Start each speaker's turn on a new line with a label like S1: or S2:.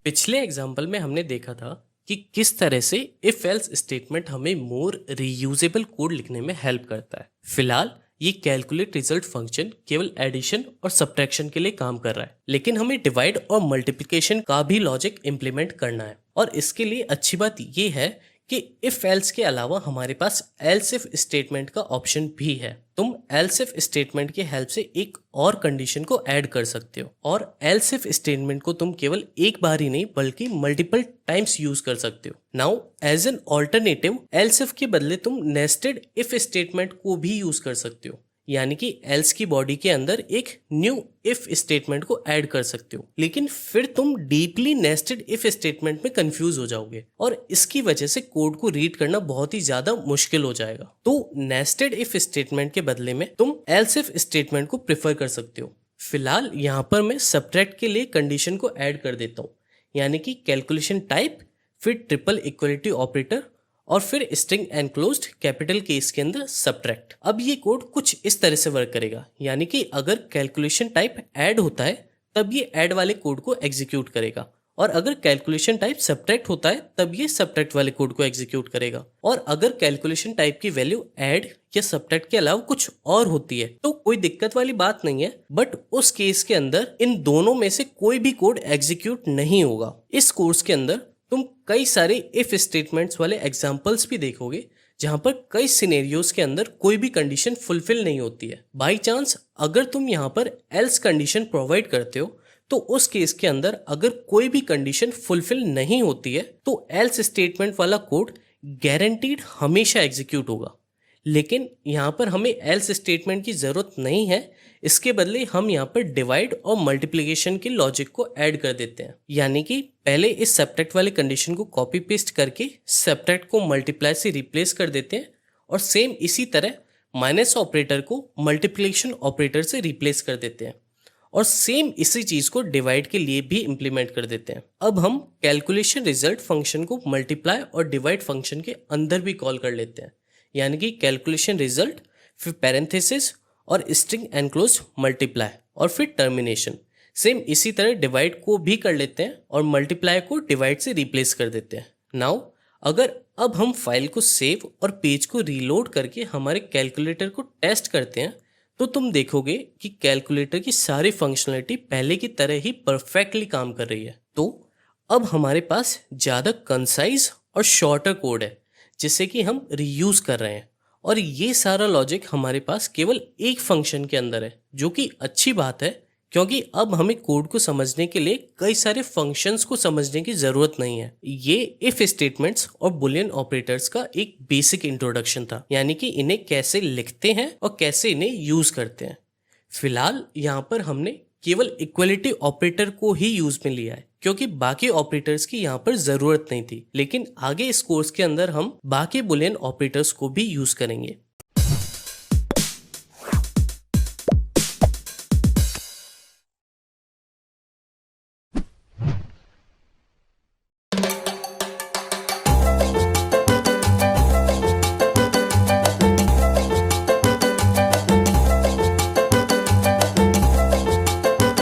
S1: पिछले एग्जाम्पल में हमने देखा था कि किस तरह से इफ एल्स स्टेटमेंट हमें मोर रीयूजेबल कोड लिखने में हेल्प करता है। फिलहाल ये कैलकुलेट रिजल्ट फंक्शन केवल एडिशन और सब्ट्रैक्शन के लिए काम कर रहा है, लेकिन हमें डिवाइड और मल्टीप्लिकेशन का भी लॉजिक इम्प्लीमेंट करना है। और इसके लिए अच्छी बात ये है कि इफ एल्स के अलावा हमारे पास एल्स इफ स्टेटमेंट का ऑप्शन भी है। तुम एल्स इफ स्टेटमेंट की हेल्प से एक और कंडीशन को ऐड कर सकते हो, और एल्स इफ स्टेटमेंट को तुम केवल एक बार ही नहीं बल्कि मल्टीपल टाइम्स यूज कर सकते हो। Now as an alternative else if के बदले तुम नेस्टेड इफ स्टेटमेंट को भी यूज कर सकते हो, यानी कि एल्स की बॉडी के अंदर एक न्यू इफ स्टेटमेंट को ऐड कर सकते हो। लेकिन फिर तुम डीपली नेस्टेड इफ स्टेटमेंट में कंफ्यूज हो जाओगे और इसकी वजह से कोड को रीड करना बहुत ही ज्यादा मुश्किल हो जाएगा। तो नेस्टेड इफ स्टेटमेंट के बदले में तुम एल्स इफ स्टेटमेंट को प्रेफर कर सकते हो। फिलहाल यहाँ पर मैं सब्ट्रैक्ट के लिए कंडीशन को ऐड कर देता हूँ, यानी कि कैलकुलेशन टाइप, फिर ट्रिपल इक्वलिटी ऑपरेटर और फिर स्ट्रिंग एनक्लोज्ड कैपिटल केस के अंदर सब्ट्रैक्ट। अब ये कोड कुछ इस तरह से वर्क करेगा, यानी कि अगर कैलकुलेशन टाइप ऐड होता है तब ये ऐड वाले कोड को एग्जीक्यूट करेगा, और अगर कैलकुलेशन टाइप सब्ट्रैक्ट होता है तब ये सब्ट्रैक्ट वाले कोड को एग्जीक्यूट करेगा। और अगर कैलकुलेशन टाइप की वैल्यू ऐड या सब्ट्रैक्ट के अलावा कुछ और होती है तो कोई दिक्कत वाली बात नहीं है, बट उस केस के अंदर इन दोनों में से कोई भी कोड एग्जीक्यूट नहीं होगा। इस कोर्स के अंदर तुम कई सारे इफ स्टेटमेंट्स वाले एग्जांपल्स भी देखोगे जहां पर कई सिनेरियोज के अंदर कोई भी कंडीशन फुलफिल नहीं होती है। बाय चांस अगर तुम यहां पर एल्स कंडीशन प्रोवाइड करते हो तो उस केस के अंदर अगर कोई भी कंडीशन फुलफिल नहीं होती है तो एल्स स्टेटमेंट वाला कोड गारंटीड हमेशा एग्जीक्यूट होगा। लेकिन यहाँ पर हमें एल्स स्टेटमेंट की ज़रूरत नहीं है, इसके बदले हम यहाँ पर डिवाइड और मल्टीप्लिकेशन के लॉजिक को ऐड कर देते हैं। यानी कि पहले इस सब्ट्रैक्ट वाले कंडीशन को कॉपी पेस्ट करके सब्ट्रैक्ट को मल्टीप्लाई से रिप्लेस कर देते हैं, और सेम इसी तरह माइनस ऑपरेटर को मल्टीप्लिकेशन ऑपरेटर से रिप्लेस कर देते हैं, और सेम इसी चीज़ को डिवाइड के लिए भी इम्प्लीमेंट कर देते हैं। अब हम कैलकुलेशन रिजल्ट फंक्शन को मल्टीप्लाई और डिवाइड फंक्शन के अंदर भी कॉल कर लेते हैं, यानी कि कैलकुलेशन रिजल्ट, फिर पैरेंथेसिस और स्ट्रिंग एनक्लोज्ड मल्टीप्लाई और फिर टर्मिनेशन। सेम इसी तरह डिवाइड को भी कर लेते हैं और मल्टीप्लाई को डिवाइड से रिप्लेस कर देते हैं। नाउ अगर अब हम फाइल को सेव और पेज को रीलोड करके हमारे कैलकुलेटर को टेस्ट करते हैं तो तुम देखोगे कि कैलकुलेटर की सारी फंक्शनलिटी पहले की तरह ही परफेक्टली काम कर रही है। तो अब हमारे पास ज़्यादा कंसाइज और शॉर्टर कोड है जिसे कि हम रीयूज कर रहे हैं, और ये सारा लॉजिक हमारे पास केवल एक फंक्शन के अंदर है, जो कि अच्छी बात है क्योंकि अब हमें कोड को समझने के लिए कई सारे फंक्शंस को समझने की ज़रूरत नहीं है। ये इफ स्टेटमेंट्स और बुलियन ऑपरेटर्स का एक बेसिक इंट्रोडक्शन था, यानी कि इन्हें कैसे लिखते हैं और कैसे इन्हें यूज़ करते हैं। फिलहाल यहाँ पर हमने केवल इक्वलिटी ऑपरेटर को ही यूज में लिया है क्योंकि बाकी ऑपरेटर्स की यहाँ पर ज़रूरत नहीं थी, लेकिन आगे इस कोर्स के अंदर हम बाकी बुलियन ऑपरेटर्स को भी यूज़ करेंगे।